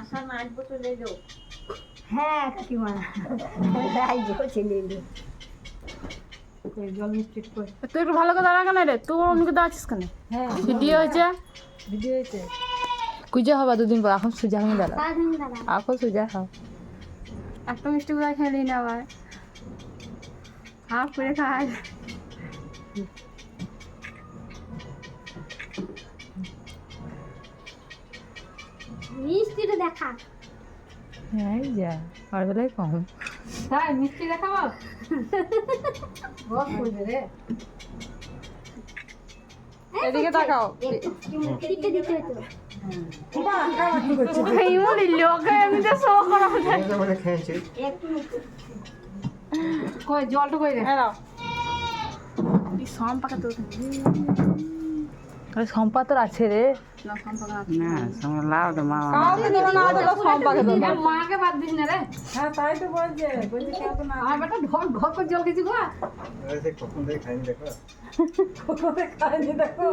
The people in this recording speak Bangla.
আসার 5 বছর লেগো। হ্যাঁ কাকিমা রাইজো চলে এলো। জল মিষ্টি করে তুই একটু ভালো করে দাঁড়া কেন রে, তুই অন্যকে দাঁড়াচ্ছিস কেন? হ্যাঁ ভিডিও হয়েছে, ভিডিও হয়েছে। কুজা হবা 2 দিন পর, এখন সুজা হয়ে দাঁড়া, সারাদিন দাঁড়া এখন সুজা হও। একটা মিষ্টি কোথায় খেয়ে নিই না আবার হাফ করে খাই। মিষ্টিটা দেখা। এই যা আর বেলায় কম। তাই মিষ্টি দেখাবো? বস করবে রে। এদিকে তাকাও। মিষ্টিটা দিতে হতো। ইমনি লোকে এমনিতে শো করা যায়। কই জলটা কই রে? এরাও এই সম্পাকে তো আরে সম্পা তোর আছে রে। না সম্পাকে আছে না সময় লাউ তো মা কাউকে দেবো না, আদা সম্পাকে দেবো। মাকে বাদ দিস না রে। হ্যাঁ তাই তো বলছে কেউ তো না আমার বেটা ঢক ঢক করে জল খেয়েছি গো। খায়নি দেখো